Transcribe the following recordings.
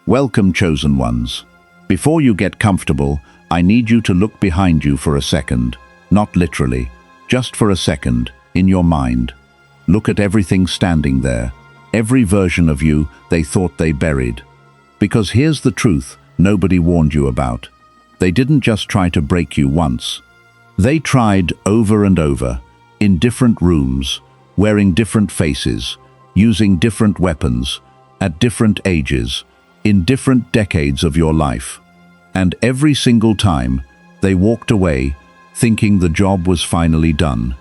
Welcome, chosen ones. Before you get comfortable, I need you to look behind you for a second. Not literally, just for a second, in your mind. Look at everything standing there. Every version of you they thought they buried. Because here's the truth nobody warned you about. They didn't just try to break you once. They tried over and over, in different rooms, wearing different faces, using different weapons, at different ages, in different decades of your life. And every single time, they walked away, thinking the job was finally done.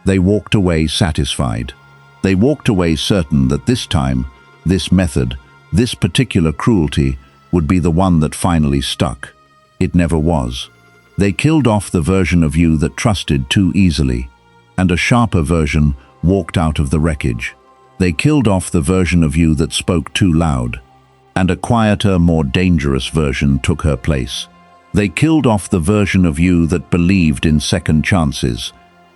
They walked away satisfied. They walked away certain that this time, this method, this particular cruelty would be the one that finally stuck. It never was. They killed off the version of you that trusted too easily, and a sharper version walked out of the wreckage. They killed off the version of you that spoke too loud, and a quieter, more dangerous version took her place. They killed off the version of you that believed in second chances,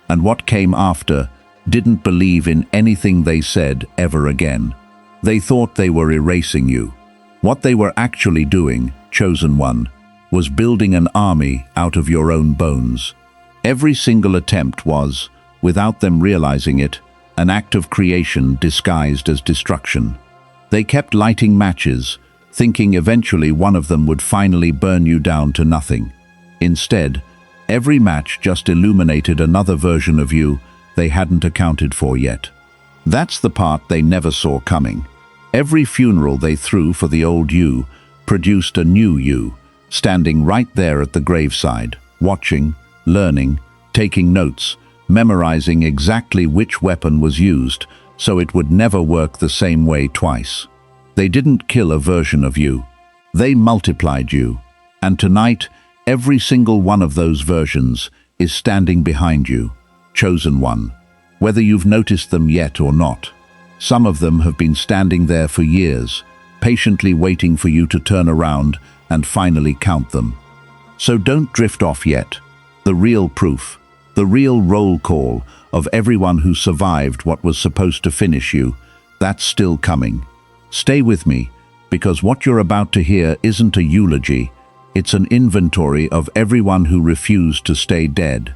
and what came after didn't believe in anything they said ever again. They thought they were erasing you. What they were actually doing, chosen one, was building an army out of your own bones. Every single attempt was, without them realizing it, an act of creation disguised as destruction. They kept lighting matches, thinking eventually one of them would finally burn you down to nothing. Instead, every match just illuminated another version of you they hadn't accounted for yet. That's the part they never saw coming. Every funeral they threw for the old you produced a new you, standing right there at the graveside, watching, learning, taking notes, memorizing exactly which weapon was used, so it would never work the same way twice. They didn't kill a version of you. They multiplied you. And tonight, every single one of those versions is standing behind you, chosen one, whether you've noticed them yet or not. Some of them have been standing there for years, patiently waiting for you to turn around and finally count them. So don't drift off yet. The real proof, the real roll call of everyone who survived what was supposed to finish you, that's still coming. Stay with me, because what you're about to hear isn't a eulogy, it's an inventory of everyone who refused to stay dead.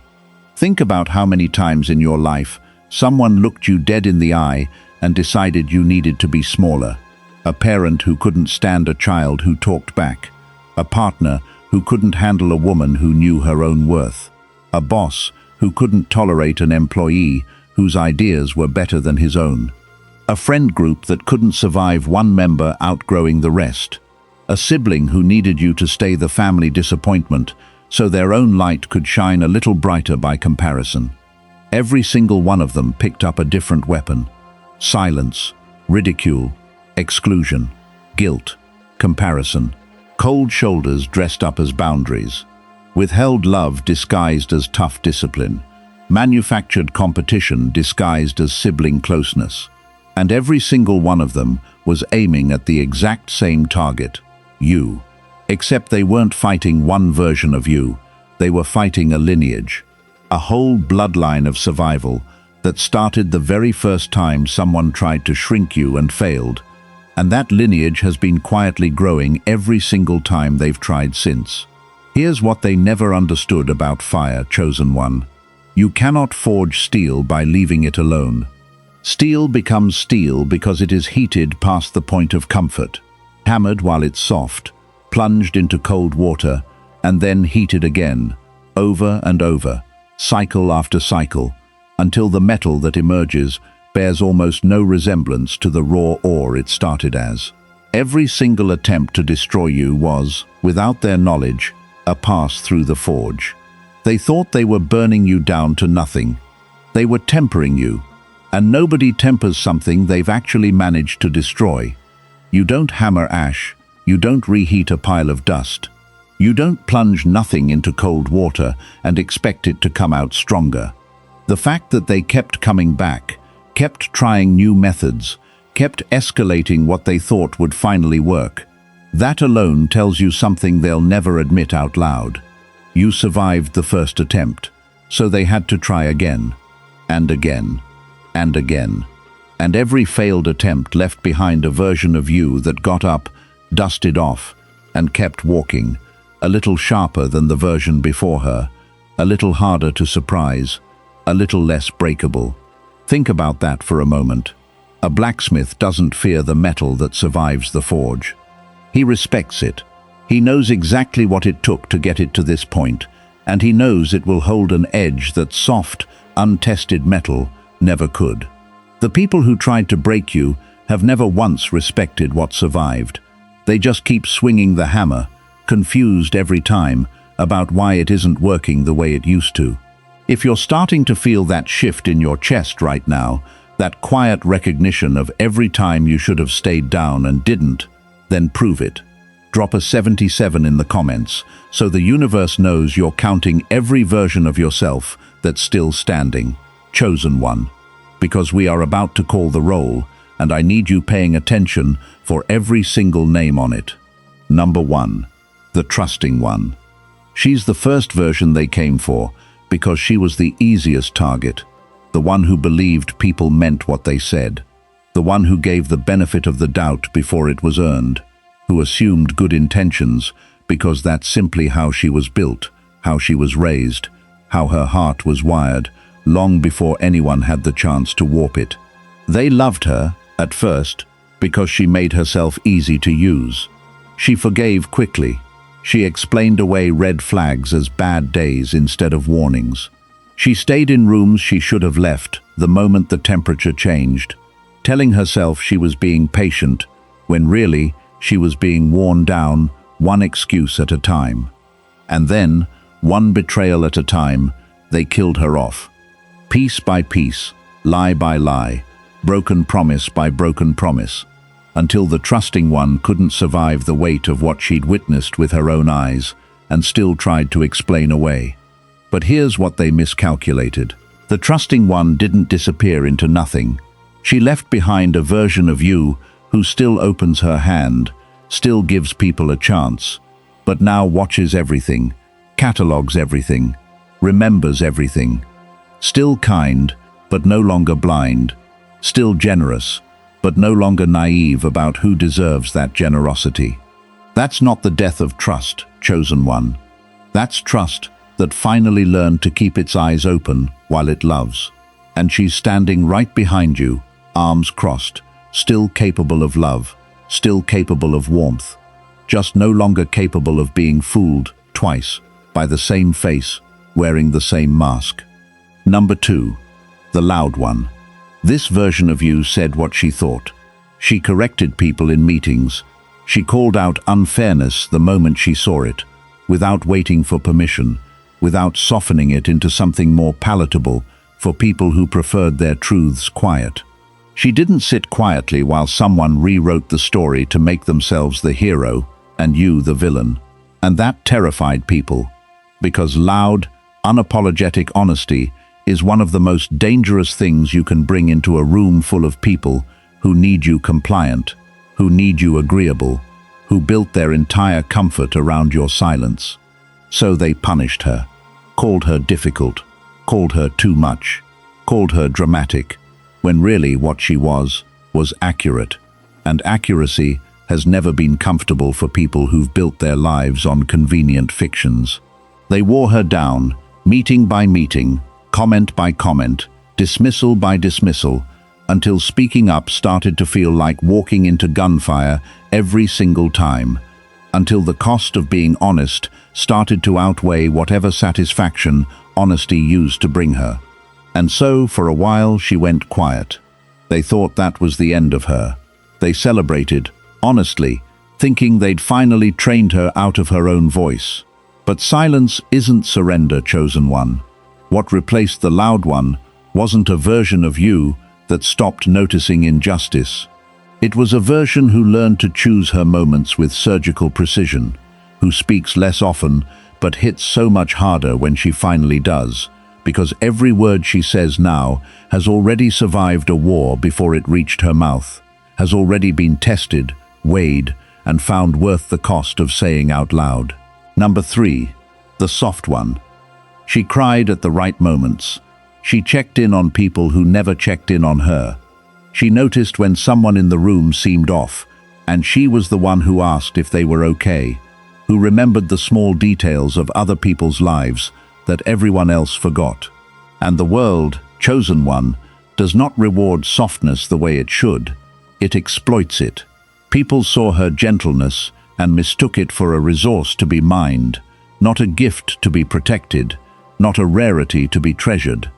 Think about how many times in your life someone looked you dead in the eye and decided you needed to be smaller. A parent who couldn't stand a child who talked back. A partner who couldn't handle a woman who knew her own worth. A boss who couldn't tolerate an employee whose ideas were better than his own. A friend group that couldn't survive one member outgrowing the rest. A sibling who needed you to stay the family disappointment so their own light could shine a little brighter by comparison. Every single one of them picked up a different weapon. Silence, ridicule, exclusion, guilt, comparison. Cold shoulders dressed up as boundaries. Withheld love disguised as tough discipline. Manufactured competition disguised as sibling closeness. And every single one of them was aiming at the exact same target, you. Except they weren't fighting one version of you, they were fighting a lineage. A whole bloodline of survival that started the very first time someone tried to shrink you and failed. And that lineage has been quietly growing every single time they've tried since. Here's what they never understood about fire, chosen one. You cannot forge steel by leaving it alone. Steel becomes steel because it is heated past the point of comfort, hammered while it's soft, plunged into cold water, and then heated again, over and over, cycle after cycle, until the metal that emerges bears almost no resemblance to the raw ore it started as. Every single attempt to destroy you was, without their knowledge, a pass through the forge. They thought they were burning you down to nothing. They were tempering you, and nobody tempers something they've actually managed to destroy. You don't hammer ash, you don't reheat a pile of dust. You don't plunge nothing into cold water and expect it to come out stronger. The fact that they kept coming back, kept trying new methods, kept escalating what they thought would finally work, that alone tells you something they'll never admit out loud. You survived the first attempt, so they had to try again, and again, and again. And every failed attempt left behind a version of you that got up, dusted off, and kept walking, a little sharper than the version before her, a little harder to surprise, a little less breakable. Think about that for a moment. A blacksmith doesn't fear the metal that survives the forge. He respects it. He knows exactly what it took to get it to this point, and he knows it will hold an edge that soft, untested metal never could. The people who tried to break you have never once respected what survived. They just keep swinging the hammer, confused every time about why it isn't working the way it used to. If you're starting to feel that shift in your chest right now, that quiet recognition of every time you should have stayed down and didn't, then prove it. Drop a 77 in the comments so the universe knows you're counting every version of yourself that's still standing. Chosen one. Because we are about to call the roll, and I need you paying attention for every single name on it. Number 1. The trusting one. She's the first version they came for because she was the easiest target, the one who believed people meant what they said, the one who gave the benefit of the doubt before it was earned, who assumed good intentions because that's simply how she was built, how she was raised, how her heart was wired, long before anyone had the chance to warp it. They loved her, at first, because she made herself easy to use. She forgave quickly. She explained away red flags as bad days instead of warnings. She stayed in rooms she should have left the moment the temperature changed, telling herself she was being patient, when really she was being worn down, one excuse at a time. And then, one betrayal at a time, they killed her off. Piece by piece, lie by lie, broken promise by broken promise, until the trusting one couldn't survive the weight of what she'd witnessed with her own eyes and still tried to explain away. But here's what they miscalculated. The trusting one didn't disappear into nothing. She left behind a version of you who still opens her hand, still gives people a chance, but now watches everything, catalogues everything, remembers everything. Still kind, but no longer blind. Still generous, but no longer naive about who deserves that generosity. That's not the death of trust, chosen one. That's trust that finally learned to keep its eyes open while it loves. And she's standing right behind you, arms crossed, still capable of love, still capable of warmth, just no longer capable of being fooled twice by the same face wearing the same mask. Number 2. The loud one. This version of you said what she thought. She corrected people in meetings. She called out unfairness the moment she saw it, without waiting for permission, without softening it into something more palatable for people who preferred their truths quiet. She didn't sit quietly while someone rewrote the story to make themselves the hero and you the villain. And that terrified people, because loud, unapologetic honesty is one of the most dangerous things you can bring into a room full of people who need you compliant, who need you agreeable, who built their entire comfort around your silence. So they punished her, called her difficult, called her too much, called her dramatic, when really what she was accurate. And accuracy has never been comfortable for people who've built their lives on convenient fictions. They wore her down, meeting by meeting, comment by comment, dismissal by dismissal, until speaking up started to feel like walking into gunfire every single time, until the cost of being honest started to outweigh whatever satisfaction honesty used to bring her. And so, for a while, she went quiet. They thought that was the end of her. They celebrated, honestly, thinking they'd finally trained her out of her own voice. But silence isn't surrender, chosen one. What replaced the loud one wasn't a version of you that stopped noticing injustice. It was a version who learned to choose her moments with surgical precision, who speaks less often but hits so much harder when she finally does, because every word she says now has already survived a war before it reached her mouth, has already been tested, weighed, and found worth the cost of saying out loud. Number 3. The soft one. She cried at the right moments. She checked in on people who never checked in on her. She noticed when someone in the room seemed off, And she was the one who asked if they were okay, who remembered the small details of other people's lives that everyone else forgot. And the world, chosen one, does not reward softness the way it should. It exploits it. People saw her gentleness and mistook it for a resource to be mined, not a gift to be protected, not a rarity to be treasured.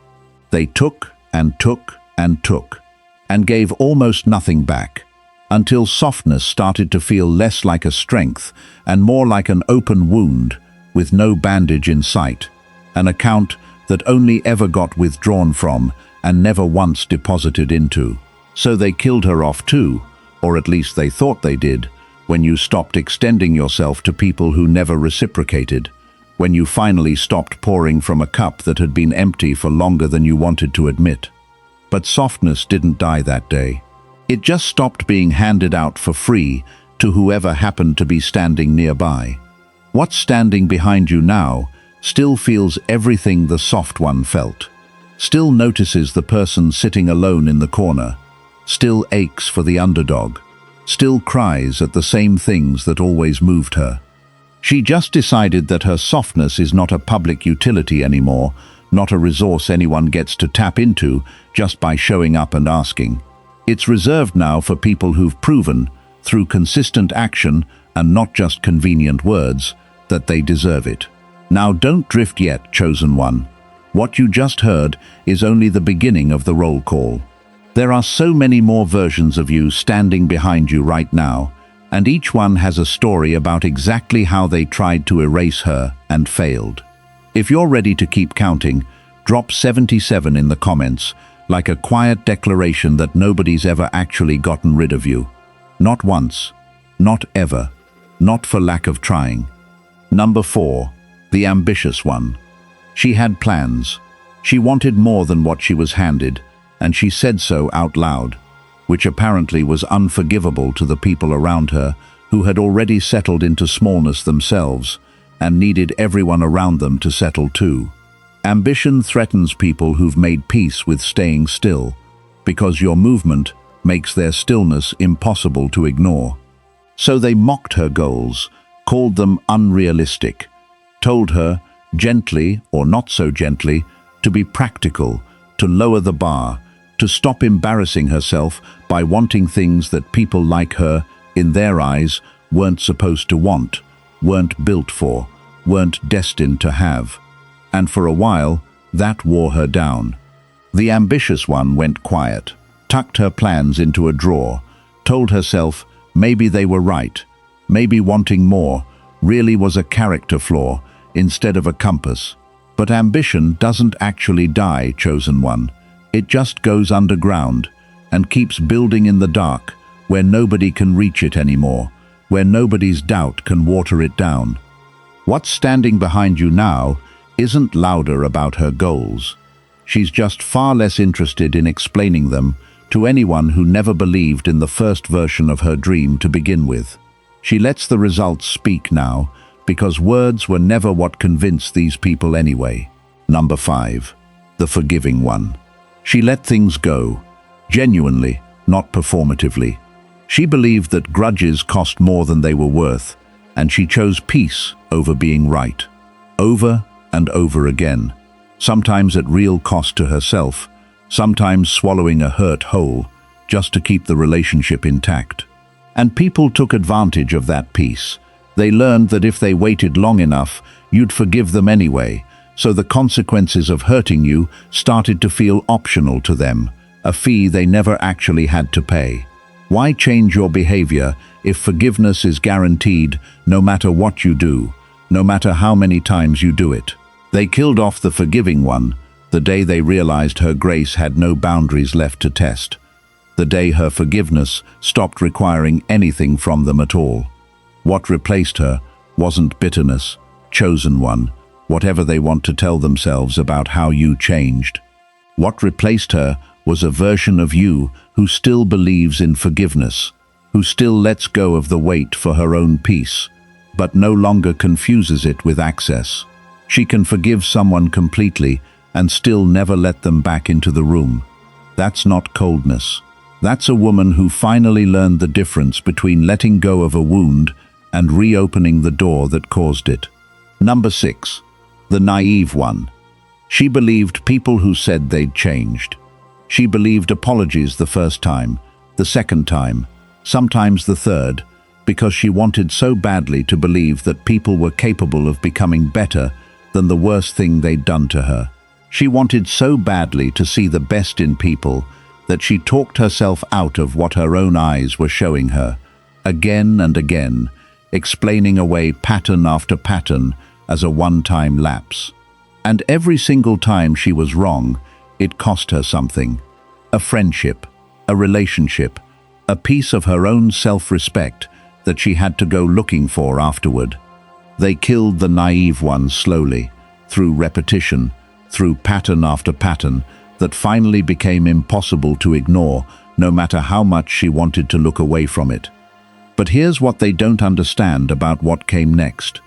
They took and took and took, and gave almost nothing back, until softness started to feel less like a strength and more like an open wound with no bandage in sight, an account that only ever got withdrawn from and never once deposited into. So they killed her off too, or at least they thought they did, when you stopped extending yourself to people who never reciprocated, when you finally stopped pouring from a cup that had been empty for longer than you wanted to admit. But softness didn't die that day. It just stopped being handed out for free to whoever happened to be standing nearby. What's standing behind you now still feels everything the soft one felt, still notices the person sitting alone in the corner, still aches for the underdog, still cries at the same things that always moved her. She just decided that her softness is not a public utility anymore, not a resource anyone gets to tap into just by showing up and asking. It's reserved now for people who've proven, through consistent action and not just convenient words, that they deserve it. Now don't drift yet, chosen one. What you just heard is only the beginning of the roll call. There are so many more versions of you standing behind you right now, and each one has a story about exactly how they tried to erase her and failed. If you're ready to keep counting, drop 77 in the comments, like a quiet declaration that nobody's ever actually gotten rid of you. Not once, not ever, not for lack of trying. Number 4, the ambitious one. She had plans. She wanted more than what she was handed, and she said so out loud, which apparently was unforgivable to the people around her who had already settled into smallness themselves and needed everyone around them to settle too. Ambition threatens people who've made peace with staying still, because your movement makes their stillness impossible to ignore. So they mocked her goals, called them unrealistic, told her, gently or not so gently, to be practical, to lower the bar, to stop embarrassing herself by wanting things that people like her, in their eyes, weren't supposed to want, weren't built for, weren't destined to have. And for a while, that wore her down. The ambitious one went quiet, tucked her plans into a drawer, told herself maybe they were right, maybe wanting more really was a character flaw instead of a compass. But ambition doesn't actually die, chosen one. It just goes underground and keeps building in the dark, where nobody can reach it anymore, where nobody's doubt can water it down. What's standing behind you now isn't louder about her goals. She's just far less interested in explaining them to anyone who never believed in the first version of her dream to begin with. She lets the results speak now, because words were never what convinced these people anyway. Number 5, the forgiving one. She let things go, genuinely, not performatively. She believed that grudges cost more than they were worth, and she chose peace over being right. Over and over again, sometimes at real cost to herself, sometimes swallowing a hurt whole, just to keep the relationship intact. And people took advantage of that peace. They learned that if they waited long enough, you'd forgive them anyway, so the consequences of hurting you started to feel optional to them, a fee they never actually had to pay. Why change your behavior if forgiveness is guaranteed no matter what you do, no matter how many times you do it? They killed off the forgiving one the day they realized her grace had no boundaries left to test, the day her forgiveness stopped requiring anything from them at all. What replaced her wasn't bitterness, chosen one, whatever they want to tell themselves about how you changed. What replaced her was a version of you who still believes in forgiveness, who still lets go of the weight for her own peace, but no longer confuses it with access. She can forgive someone completely and still never let them back into the room. That's not coldness. That's a woman who finally learned the difference between letting go of a wound and reopening the door that caused it. Number 6. The naive one. She believed people who said they'd changed. She believed apologies the first time, the second time, sometimes the third, because she wanted so badly to believe that people were capable of becoming better than the worst thing they'd done to her. She wanted so badly to see the best in people that she talked herself out of what her own eyes were showing her, again and again, explaining away pattern after pattern as a one-time lapse. And every single time she was wrong, it cost her something. A friendship, a relationship, a piece of her own self-respect that she had to go looking for afterward. They killed the naive one slowly, through repetition, through pattern after pattern, that finally became impossible to ignore, no matter how much she wanted to look away from it. But here's what they don't understand about what came next.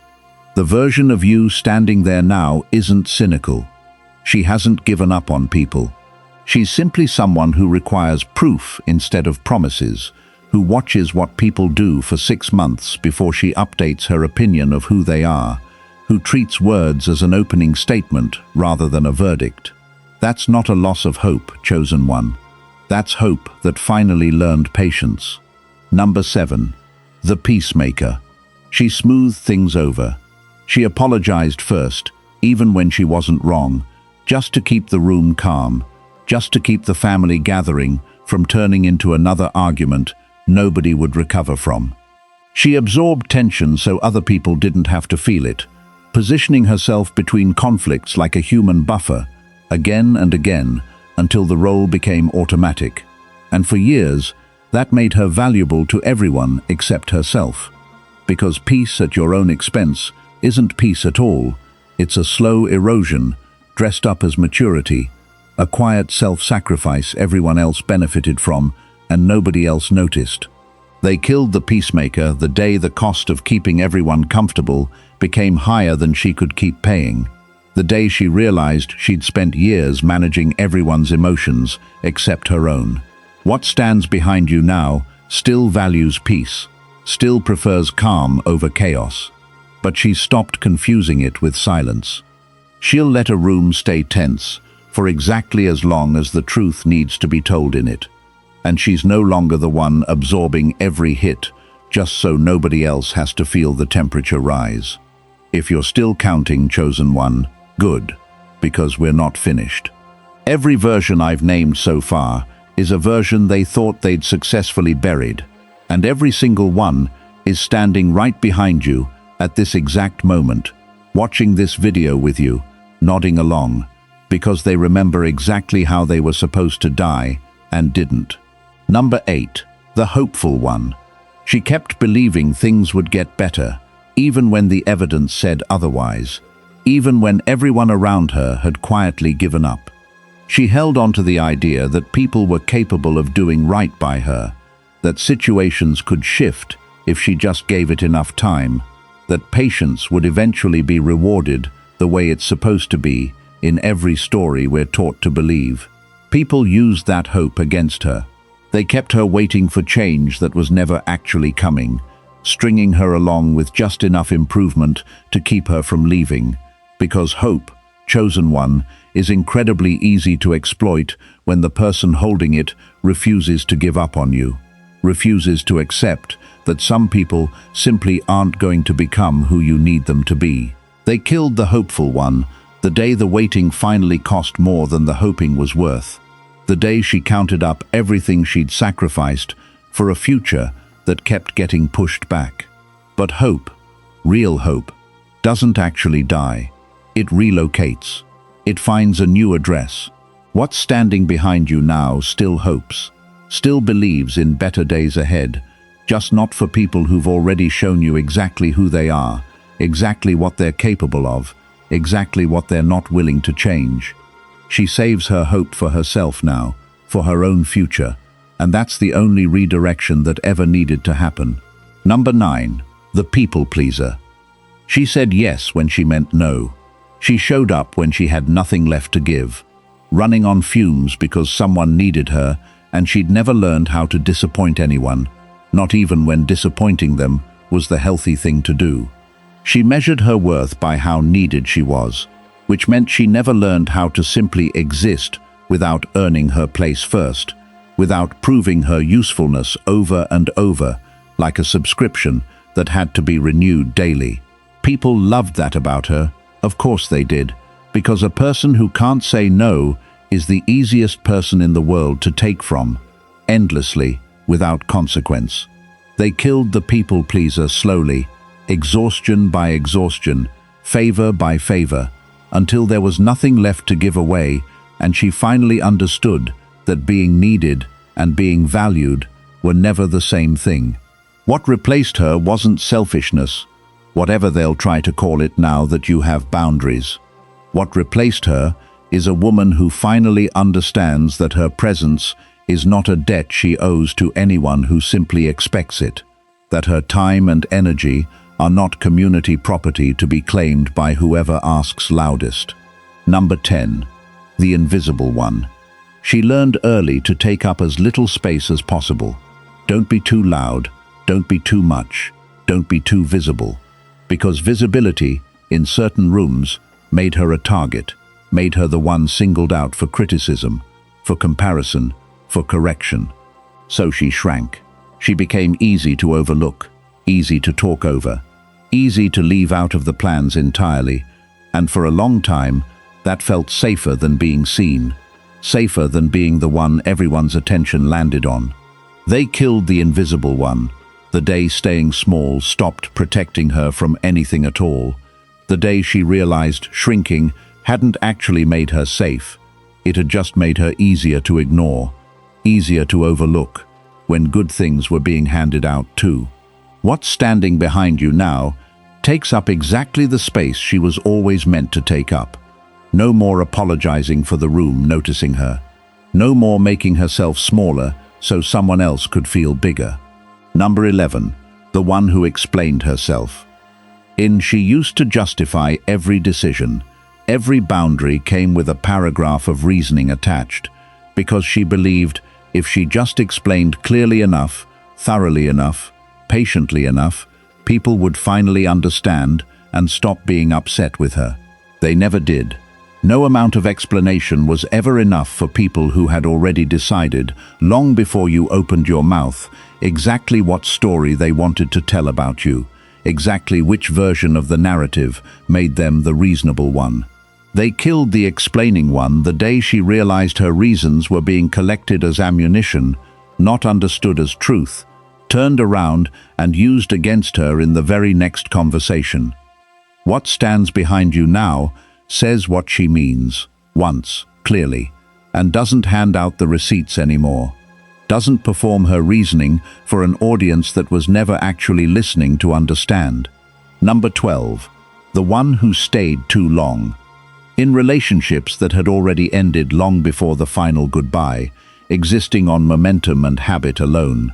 The version of you standing there now isn't cynical. She hasn't given up on people. She's simply someone who requires proof instead of promises, who watches what people do for 6 months before she updates her opinion of who they are, who treats words as an opening statement rather than a verdict. That's not a loss of hope, chosen one. That's hope that finally learned patience. Number 7. The peacemaker. She smoothed things over. She apologized first, even when she wasn't wrong, just to keep the room calm, just to keep the family gathering from turning into another argument nobody would recover from. She absorbed tension so other people didn't have to feel it, positioning herself between conflicts like a human buffer, again and again, until the role became automatic. And for years, that made her valuable to everyone except herself. Because peace at your own expense isn't peace at all. It's a slow erosion, dressed up as maturity, a quiet self-sacrifice everyone else benefited from and nobody else noticed. They killed the peacemaker the day the cost of keeping everyone comfortable became higher than she could keep paying. The day she realized she'd spent years managing everyone's emotions except her own. What stands behind you now still values peace, still prefers calm over chaos. But she's stopped confusing it with silence. She'll let a room stay tense for exactly as long as the truth needs to be told in it. And she's no longer the one absorbing every hit just so nobody else has to feel the temperature rise. If you're still counting, chosen one, good, because we're not finished. Every version I've named so far is a version they thought they'd successfully buried, and every single one is standing right behind you at this exact moment, watching this video with you, nodding along, because they remember exactly how they were supposed to die and didn't. Number 8. The hopeful one. She kept believing things would get better, even when the evidence said otherwise, even when everyone around her had quietly given up. She held on to the idea that people were capable of doing right by her, that situations could shift if she just gave it enough time, that patience would eventually be rewarded the way it's supposed to be in every story we're taught to believe. People used that hope against her. They kept her waiting for change that was never actually coming, stringing her along with just enough improvement to keep her from leaving. Because hope, chosen one, is incredibly easy to exploit when the person holding it refuses to give up on you, refuses to accept that some people simply aren't going to become who you need them to be. They killed the hopeful one the day the waiting finally cost more than the hoping was worth, the day she counted up everything she'd sacrificed for a future that kept getting pushed back. But hope, real hope, doesn't actually die. It relocates. It finds a new address. What's standing behind you now still hopes, still believes in better days ahead, just not for people who've already shown you exactly who they are, exactly what they're capable of, exactly what they're not willing to change. She saves her hope for herself now, for her own future, and that's the only redirection that ever needed to happen. Number 9. The people pleaser. She said yes when she meant no. She showed up when she had nothing left to give, running on fumes because someone needed her and she'd never learned how to disappoint anyone, not even when disappointing them was the healthy thing to do. She measured her worth by how needed she was, which meant she never learned how to simply exist without earning her place first, without proving her usefulness over and over, like a subscription that had to be renewed daily. People loved that about her, of course they did, because a person who can't say no is the easiest person in the world to take from, endlessly, without consequence. They killed the people pleaser slowly, exhaustion by exhaustion, favor by favor, until there was nothing left to give away, and she finally understood that being needed and being valued were never the same thing. What replaced her wasn't selfishness, whatever they'll try to call it now that you have boundaries. What replaced her is a woman who finally understands that her presence is not a debt she owes to anyone who simply expects it, that her time and energy are not community property to be claimed by whoever asks loudest. Number 10. The Invisible One. She learned early to take up as little space as possible. Don't be too loud, don't be too much, don't be too visible. Because visibility, in certain rooms, made her a target, made her the one singled out for criticism, for comparison, for correction. So she shrank. She became easy to overlook, easy to talk over, easy to leave out of the plans entirely, and for a long time, that felt safer than being seen, safer than being the one everyone's attention landed on. They killed the Invisible One, the day staying small stopped protecting her from anything at all, the day she realized shrinking hadn't actually made her safe, it had just made her easier to ignore, easier to overlook, when good things were being handed out too. What's standing behind you now takes up exactly the space she was always meant to take up. No more apologizing for the room noticing her. No more making herself smaller so someone else could feel bigger. Number 11. The One Who Explained Herself. She used to justify every decision. Every boundary came with a paragraph of reasoning attached, because she believed if she just explained clearly enough, thoroughly enough, patiently enough, people would finally understand and stop being upset with her. They never did. No amount of explanation was ever enough for people who had already decided, long before you opened your mouth, exactly what story they wanted to tell about you, exactly which version of the narrative made them the reasonable one. They killed the explaining one the day she realized her reasons were being collected as ammunition, not understood as truth, turned around and used against her in the very next conversation. What stands behind you now says what she means, once, clearly, and doesn't hand out the receipts anymore, doesn't perform her reasoning for an audience that was never actually listening to understand. Number 12. The One Who Stayed Too Long. In relationships that had already ended long before the final goodbye, existing on momentum and habit alone.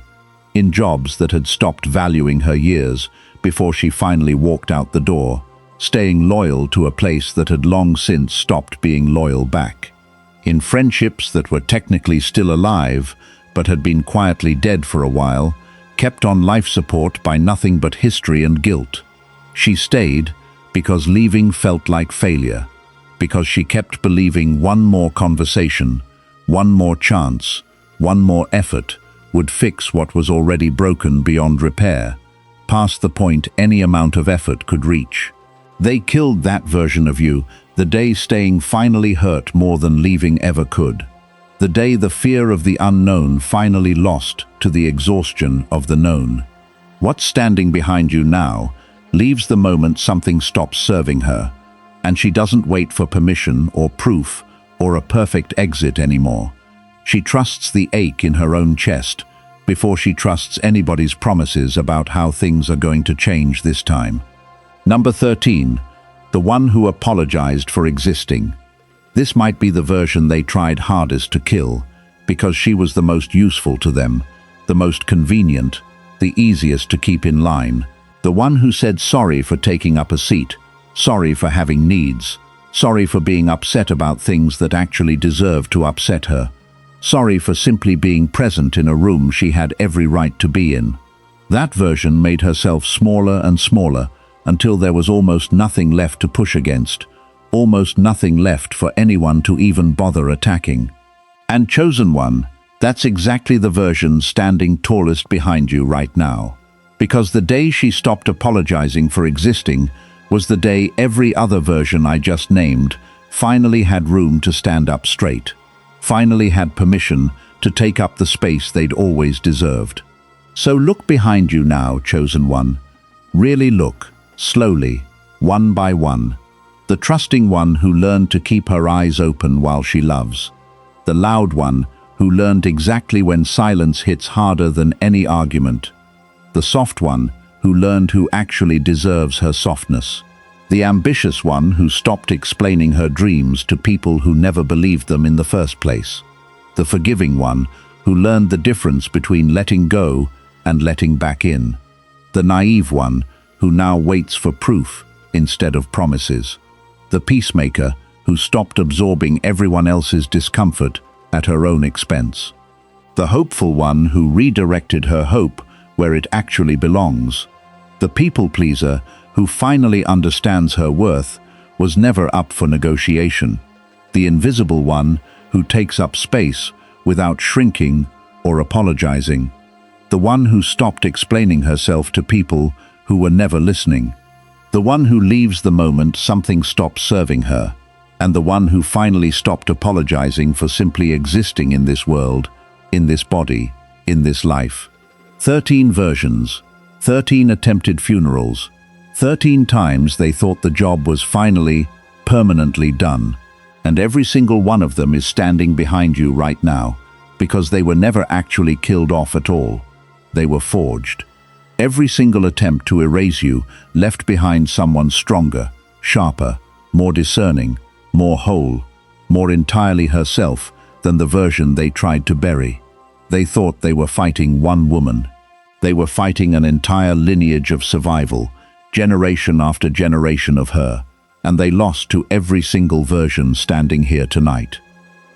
In jobs that had stopped valuing her years before she finally walked out the door, staying loyal to a place that had long since stopped being loyal back. In friendships that were technically still alive, but had been quietly dead for a while, kept on life support by nothing but history and guilt. She stayed because leaving felt like failure, because she kept believing one more conversation, one more chance, one more effort would fix what was already broken beyond repair, past the point any amount of effort could reach. They killed that version of you the day staying finally hurt more than leaving ever could. The day the fear of the unknown finally lost to the exhaustion of the known. What's standing behind you now leaves the moment something stops serving her, and she doesn't wait for permission or proof or a perfect exit anymore. She trusts the ache in her own chest before she trusts anybody's promises about how things are going to change this time. Number 13. The One Who Apologized for Existing. This might be the version they tried hardest to kill, because she was the most useful to them, the most convenient, the easiest to keep in line. The one who said sorry for taking up a seat, sorry for having needs, sorry for being upset about things that actually deserved to upset her, Sorry for simply being present in a room she had every right to be in. That version made herself smaller and smaller until there was almost nothing left to push against, almost nothing left for anyone to even bother attacking. And Chosen One, that's exactly the version standing tallest behind you right now. Because the day she stopped apologizing for existing was the day every other version I just named finally had room to stand up straight, finally had permission to take up the space they'd always deserved. So look behind you now, Chosen One. Really look, slowly, one by one. The trusting one who learned to keep her eyes open while she loves. The loud one who learned exactly when silence hits harder than any argument. The soft one who learned who actually deserves her softness. The ambitious one who stopped explaining her dreams to people who never believed them in the first place. The forgiving one who learned the difference between letting go and letting back in. The naive one who now waits for proof instead of promises. The peacemaker who stopped absorbing everyone else's discomfort at her own expense. The hopeful one who redirected her hope where it actually belongs. The people pleaser who finally understands her worth was never up for negotiation. The invisible one who takes up space without shrinking or apologizing. The one who stopped explaining herself to people who were never listening. The one who leaves the moment something stops serving her. And the one who finally stopped apologizing for simply existing in this world, in this body, in this life. 13 versions, 13 attempted funerals, 13 times they thought the job was finally, permanently done. And every single one of them is standing behind you right now, because they were never actually killed off at all. They were forged. Every single attempt to erase you left behind someone stronger, sharper, more discerning, more whole, more entirely herself than the version they tried to bury. They thought they were fighting one woman. They were fighting an entire lineage of survival, generation after generation of her, and they lost to every single version standing here tonight.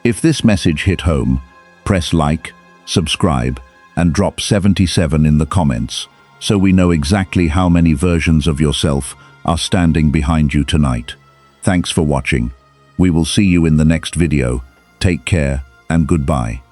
If this message hit home, press like, subscribe, and drop 77 in the comments, so we know exactly how many versions of yourself are standing behind you tonight. Thanks for watching. We will see you in the next video. Take care and goodbye.